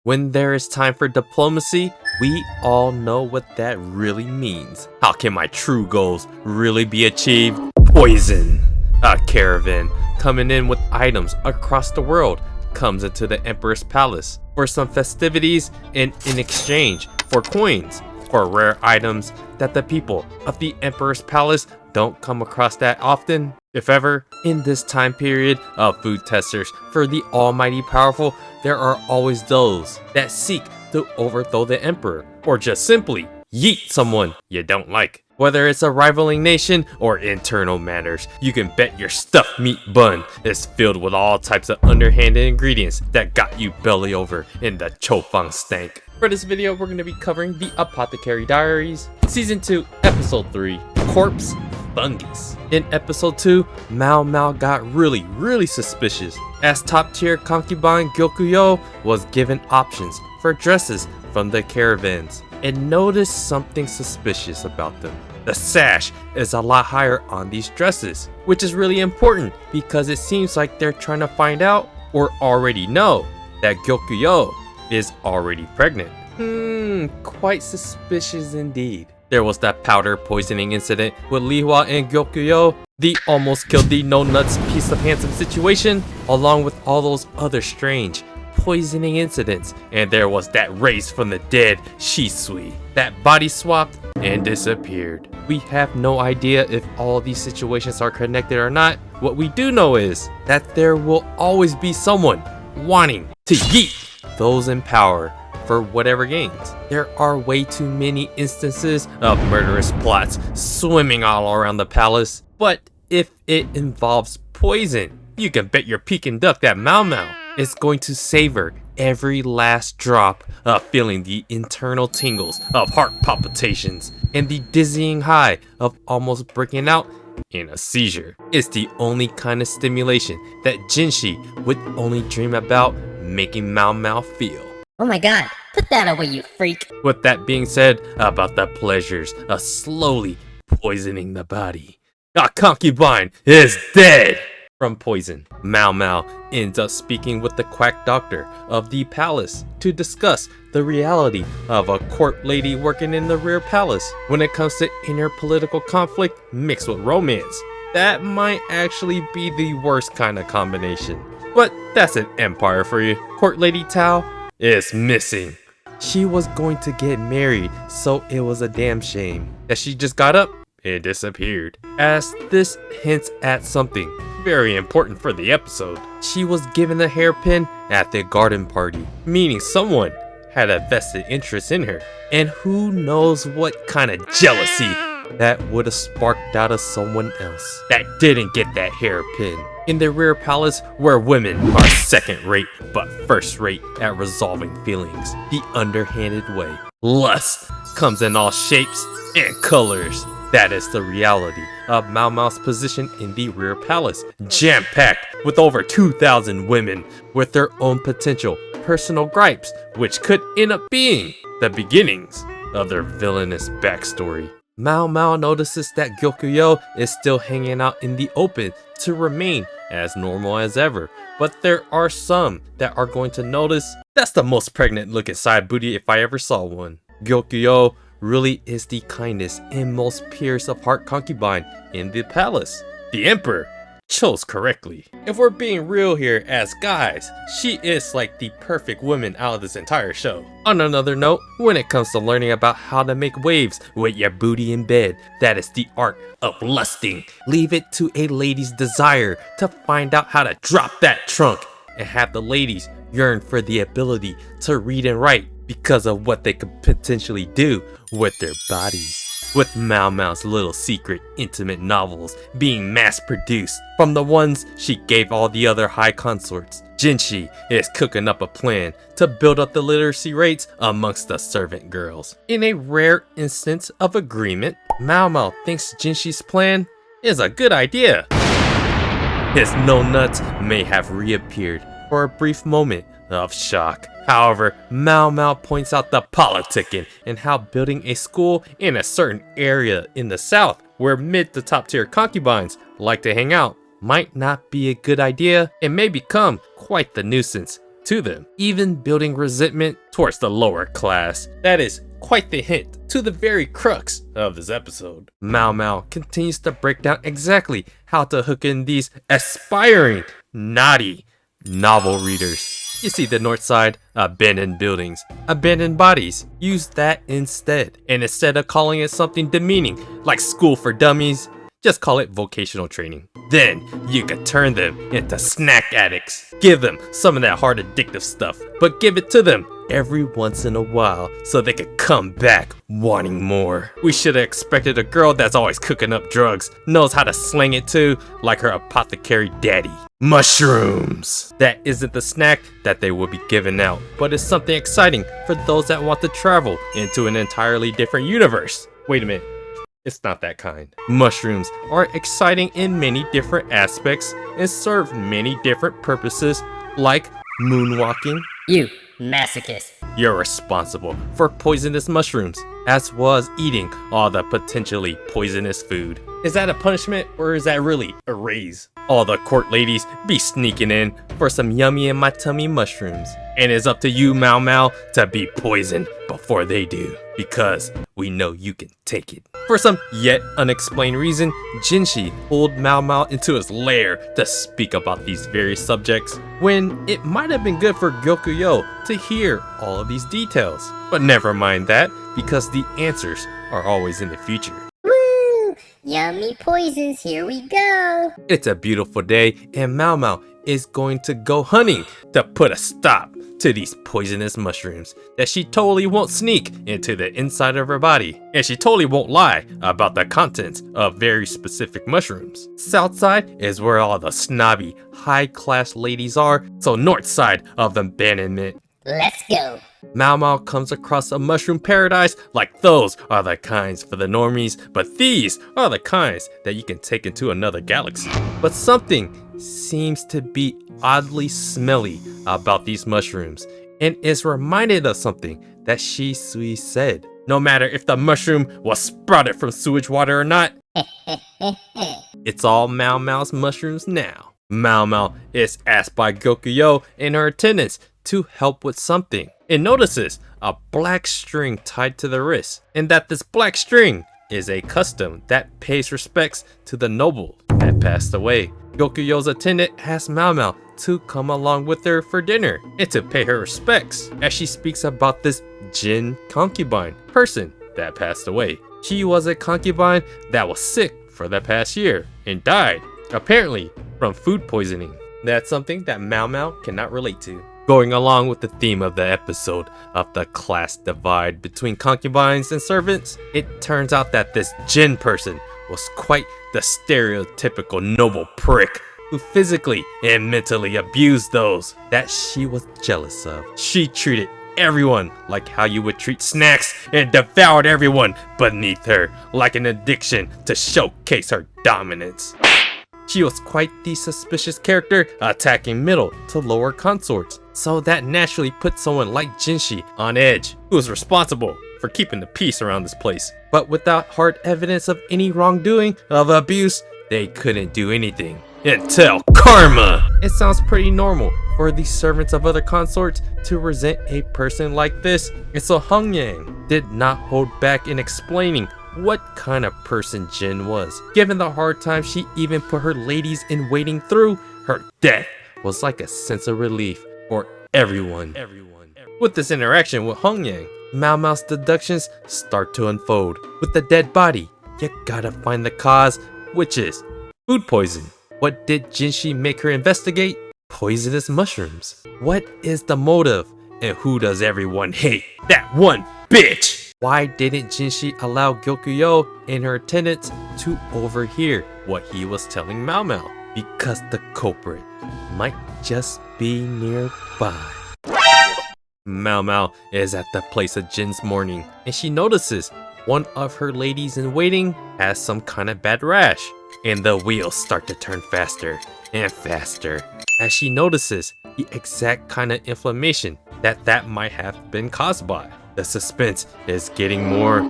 When there is time for diplomacy, we all know what that really means. How can my true goals really be achieved? Poison! A caravan coming in with items across the world comes into the Emperor's palace for some festivities and in exchange for coins for rare items that the people of the Emperor's palace don't come across that often, if ever. In this time period of food testers for the almighty powerful, there are always those that seek to overthrow the Emperor or just simply yeet someone you don't like. Whether it's a rivaling nation or internal matters, you can bet your stuffed meat bun is filled with all types of underhanded ingredients that got you belly over in the chofang stank. For this video, we're going to be covering the Apothecary Diaries, Season 2, Episode 3, Corpse Fungus. In Episode 2, Maomao got really suspicious as top tier concubine Gyokuyo was given options for dresses from the caravans and noticed something suspicious about them. The sash is a lot higher on these dresses, which is really important because it seems like they're trying to find out or already know that Gyokuyo is already pregnant. Quite suspicious indeed. There was that powder poisoning incident with Lihua and Gyokuyo, the almost killed the no nuts piece of handsome situation, along with all those other strange poisoning incidents. And there was that race from the dead Shisui that body swapped and disappeared. We have no idea if all these situations are connected or not. What we do know is that there will always be someone wanting to yeet those in power for whatever gains. There are way too many instances of murderous plots swimming all around the palace, but if it involves poison, you can bet your Peking duck that Maomao is going to savor every last drop of feeling the internal tingles of heart palpitations and the dizzying high of almost breaking out in a seizure. It's the only kind of stimulation that Jinshi would only dream about making Maomao feel. Oh my god, put that away, you freak. With that being said, about the pleasures of slowly poisoning the body. A concubine is dead from poison. Maomao ends up speaking with the quack doctor of the palace to discuss the reality of a court lady working in the rear palace when it comes to inner political conflict mixed with romance. That might actually be the worst kind of combination. But that's an empire for you. Court Lady Tao is missing. She was going to get married, so it was a damn shame that she just got up and disappeared. As this hints at something very important for the episode. She was given a hairpin at the garden party, meaning someone had a vested interest in her. And who knows what kind of jealousy that would have sparked out of someone else that didn't get that hairpin. In the rear palace, where women are second rate but first rate at resolving feelings the underhanded way, lust comes in all shapes and colors. That is the reality of Maomao's position in the rear palace, jam-packed with over 2,000 women with their own potential personal gripes, which could end up being the beginnings of their villainous backstory. Maomao notices that Gyokuyo is still hanging out in the open to remain as normal as ever, but there are some that are going to notice that's the most pregnant looking side booty if I ever saw one. Gyokuyo really is the kindest and most purest of heart concubine in the palace. The Emperor chose correctly. If we're being real here as guys, she is like the perfect woman out of this entire show. On another note, when it comes to learning about how to make waves with your booty in bed, that is the art of lusting. Leave it to a lady's desire to find out how to drop that trunk and have the ladies yearn for the ability to read and write because of what they could potentially do with their bodies. With Maomao's little secret intimate novels being mass-produced from the ones she gave all the other high consorts, Jinshi is cooking up a plan to build up the literacy rates amongst the servant girls. In a rare instance of agreement, Maomao thinks Jinshi's plan is a good idea. His no nuts may have reappeared for a brief moment of shock. However, Maomao points out the politicking and how building a school in a certain area in the south where mid to top tier concubines like to hang out might not be a good idea and may become quite the nuisance to them, even building resentment towards the lower class. That is quite the hint to the very crux of this episode. Maomao continues to break down exactly how to hook in these aspiring, naughty novel readers. You see the north side, abandoned buildings, abandoned bodies. Use that instead. And instead of calling it something demeaning like school for dummies, just call it vocational training. Then you could turn them into snack addicts. Give them some of that hard addictive stuff, but give it to them every once in a while so they could come back wanting more. We should have expected a girl that's always cooking up drugs, knows how to sling it too, like her apothecary daddy. Mushrooms! That isn't the snack that they will be giving out, but it's something exciting for those that want to travel into an entirely different universe. Wait a minute. It's not that kind. Mushrooms are exciting in many different aspects and serve many different purposes, like moonwalking. You masochist. You're responsible for poisonous mushrooms, as was eating all the potentially poisonous food. Is that a punishment or is that really a raise? All the court ladies be sneaking in for some yummy in my tummy mushrooms. And it's up to you, Maomao, to be poisoned before they do, because we know you can take it. For some yet unexplained reason, Jinshi pulled Maomao into his lair to speak about these various subjects, when it might have been good for Gyokuyo to hear all of these details. But never mind that, because the answers are always in the future. Woo! Yummy poisons, here we go. It's a beautiful day, and Maomao is going to go hunting to put a stop to these poisonous mushrooms that she totally won't sneak into the inside of her body. And she totally won't lie about the contents of very specific mushrooms. South side is where all the snobby, high-class ladies are, so north side of abandonment. Let's go. Maomao comes across a mushroom paradise like those are the kinds for the normies, but these are the kinds that you can take into another galaxy. But something seems to be oddly smelly about these mushrooms, and is reminded of something that Shisui said. No matter if the mushroom was sprouted from sewage water or not, it's all Maomao's mushrooms now. Maomao is asked by Gyokuyo and her attendants to help with something, and notices a black string tied to the wrist, and that this black string is a custom that pays respects to the noble that passed away. Gyokuyo's attendant asks Maomao to come along with her for dinner and to pay her respects, as she speaks about this Jin concubine person that passed away. She was a concubine that was sick for the past year and died, apparently from food poisoning. That's something that Maomao cannot relate to. Going along with the theme of the episode of the class divide between concubines and servants, it turns out that this Jin person was quite the stereotypical noble prick who physically and mentally abused those that she was jealous of. She treated everyone like how you would treat snacks and devoured everyone beneath her like an addiction to showcase her dominance. She was quite the suspicious character, attacking middle to lower consorts, so that naturally put someone like Jinshi on edge, who was responsible for keeping the peace around this place. But without hard evidence of any wrongdoing, of abuse, they couldn't do anything. Until karma! It sounds pretty normal for the servants of other consorts to resent a person like this, and so Hongyang did not hold back in explaining what kind of person Jin was. Given the hard time she even put her ladies in waiting through, her death was like a sense of relief for everyone. With this interaction with Hongyang, Maomao's deductions start to unfold. With the dead body, you gotta find the cause, which is food poison. What did Jinshi make her investigate? Poisonous mushrooms. What is the motive, and who does everyone hate? That one bitch! Why didn't Jinshi allow Gyokuyo and her attendants to overhear what he was telling Maomao? Because the culprit might just be nearby. Maomao is at the place of Jin's mourning, and she notices one of her ladies in waiting has some kind of bad rash, and the wheels start to turn faster and faster as she notices the exact kind of inflammation that might have been caused by. The suspense is getting more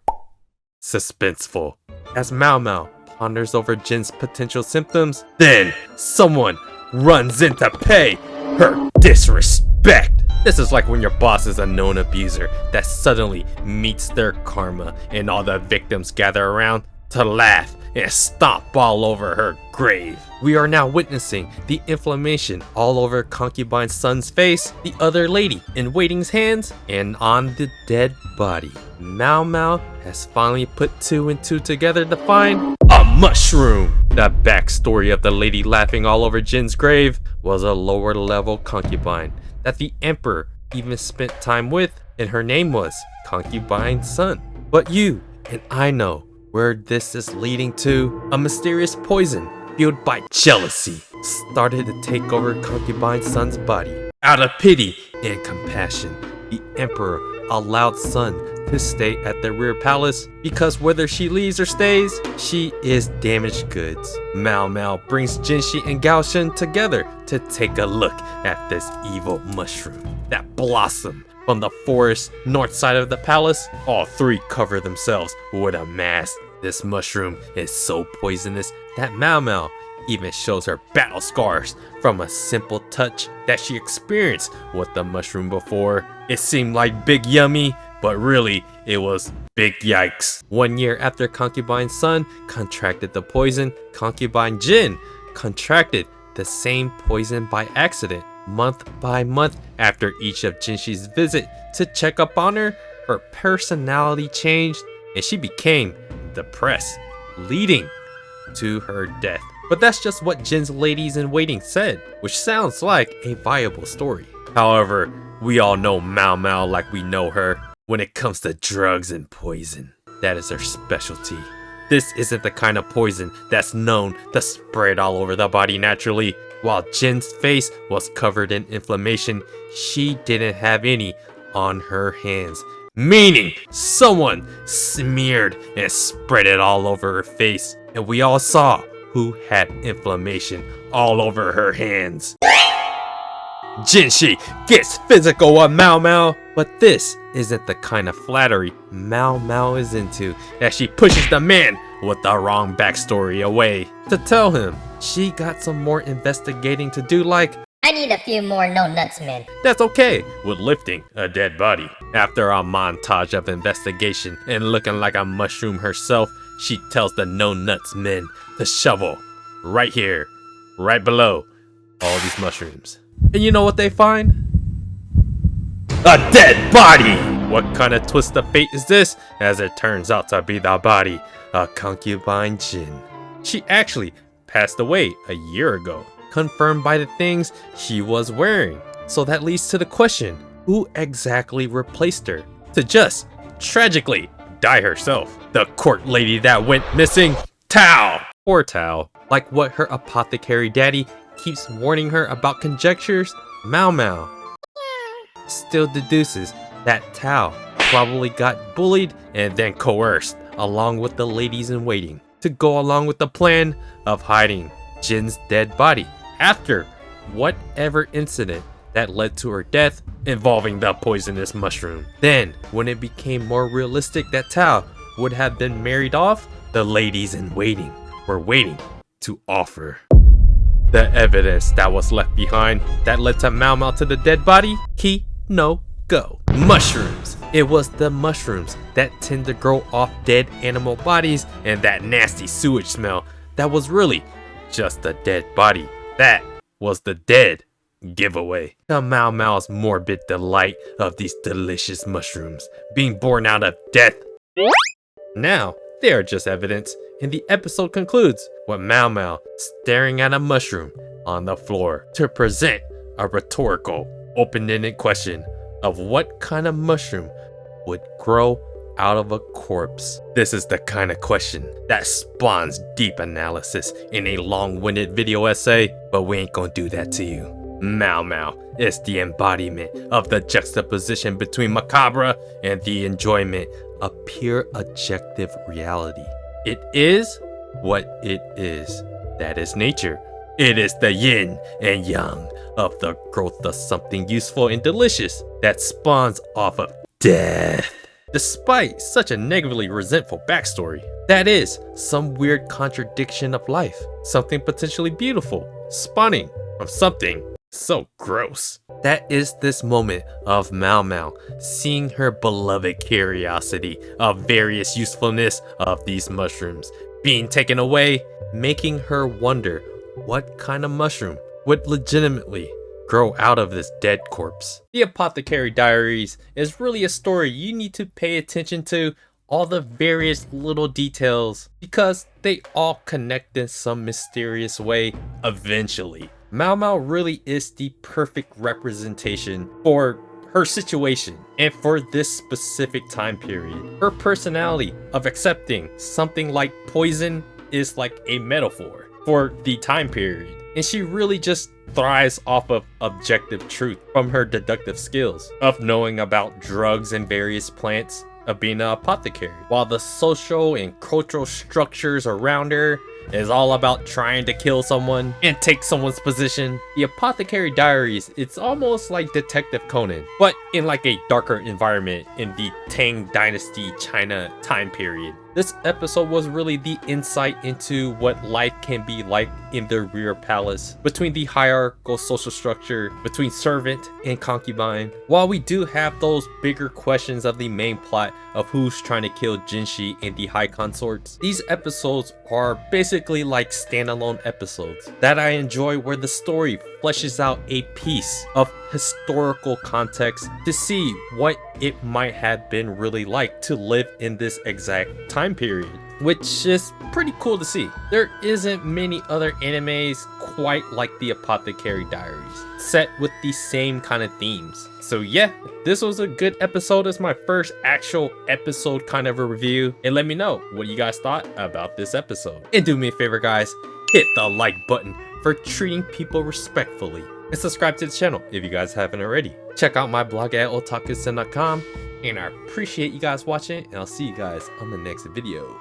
suspenseful as Maomao ponders over Jin's potential symptoms. Then someone runs in to pay her disrespect. respect. This is like when your boss is a known abuser that suddenly meets their karma and all the victims gather around to laugh and stomp all over her grave. We are now witnessing the inflammation all over Concubine's son's face, the other lady in waiting's hands, and on the dead body. Maomao has finally put 2 and 2 together to find a mushroom. The backstory of the lady laughing all over Jin's grave was a lower level concubine that the emperor even spent time with, and her name was Concubine's son. But you and I know where this is leading to. A mysterious poison fueled by jealousy started to take over Concubine's son's body. Out of pity and compassion, the emperor allowed Sun to stay at the rear palace because whether she leaves or stays, she is damaged goods. Maomao brings Jinshi and Gaoshen together to take a look at this evil mushroom that blossomed from the forest north side of the palace. All 3 cover themselves with a mask. This mushroom is so poisonous that Maomao even shows her battle scars from a simple touch that she experienced with the mushroom before. It seemed like big yummy, but really it was big yikes. 1 year after Concubine's son contracted the poison, Concubine Jin contracted the same poison by accident. Month by month after each of Jinshi's visit to check up on her, her personality changed and she became depressed, leading to her death. But that's just what Jin's ladies in waiting said, which sounds like a viable story. However, we all know Maomao like we know her. When it comes to drugs and poison, that is her specialty. This isn't the kind of poison that's known to spread all over the body naturally. While Jin's face was covered in inflammation, she didn't have any on her hands. Meaning, someone smeared and spread it all over her face. And we all saw who had inflammation all over her hands. Jinshi gets physical with Maomao, but this isn't the kind of flattery Maomao is into, as she pushes the man with the wrong backstory away to tell him she got some more investigating to do, like, I need a few more no-nuts men. that's okay with lifting a dead body. After a montage of investigation and looking like a mushroom herself, she tells the no-nuts men to shovel right here, right below all these mushrooms. And you know what they find? A dead body! What kind of twist of fate is this? As it turns out to be the body of Concubine Jin. She actually passed away a year ago, confirmed by the things she was wearing. So that leads to the question, who exactly replaced her to just tragically die herself? The court lady that went missing, Tao! Poor Tao. Like what her apothecary daddy keeps warning her about conjectures, Maomao still deduces that Tao probably got bullied and then coerced along with the ladies in waiting to go along with the plan of hiding Jin's dead body after whatever incident that led to her death involving the poisonous mushroom. Then, when it became more realistic that Tao would have been married off, the ladies in waiting were waiting to offer the evidence that was left behind that led to Maomao to the dead body. Key, no, go. Mushrooms. It was the mushrooms that tend to grow off dead animal bodies and that nasty sewage smell that was really just a dead body. That was the dead giveaway. The Maomao's morbid delight of these delicious mushrooms being born out of death. Now, they are just evidence, and the episode concludes with Maomao staring at a mushroom on the floor to present a rhetorical, open-ended question of what kind of mushroom would grow out of a corpse. This is the kind of question that spawns deep analysis in a long-winded video essay, but we ain't gonna do that to you. Maomao is the embodiment of the juxtaposition between macabre and the enjoyment of pure objective reality. It is what it is. That is nature. It is the yin and yang of the growth of something useful and delicious that spawns off of death. Despite such a negatively resentful backstory, that is some weird contradiction of life. Something potentially beautiful, spawning from something So gross. That is this moment of Maomao seeing her beloved curiosity of various usefulness of these mushrooms being taken away, making her wonder what kind of mushroom would legitimately grow out of this dead corpse. The Apothecary Diaries is really a story you need to pay attention to all the various little details because they all connect in some mysterious way eventually. Maomao really is the perfect representation for her situation and for this specific time period. Her personality of accepting something like poison is like a metaphor for the time period, and she really just thrives off of objective truth from her deductive skills of knowing about drugs and various plants, of being an apothecary, while the social and cultural structures around her is all about trying to kill someone and take someone's position. The Apothecary Diaries, it's almost like Detective Conan, but in like a darker environment in the Tang Dynasty China time period. This episode was really the insight into what life can be like in the rear palace, between the hierarchical social structure, between servant and concubine. While we do have those bigger questions of the main plot of who's trying to kill Jinshi and the high consorts, these episodes are basically like standalone episodes that I enjoy, where the story fleshes out a piece of historical context to see what it might have been really like to live in this exact time period, which is pretty cool to see. There isn't many other animes quite like the Apothecary Diaries, set with the same kind of themes. So yeah, this was a good episode. It's my first actual episode kind of a review, and let me know what you guys thought about this episode. And do me a favor guys, hit the like button for treating people respectfully, and subscribe to the channel if you guys haven't already. Check out my blog at otakusen.com, and I appreciate you guys watching, and I'll see you guys on the next video.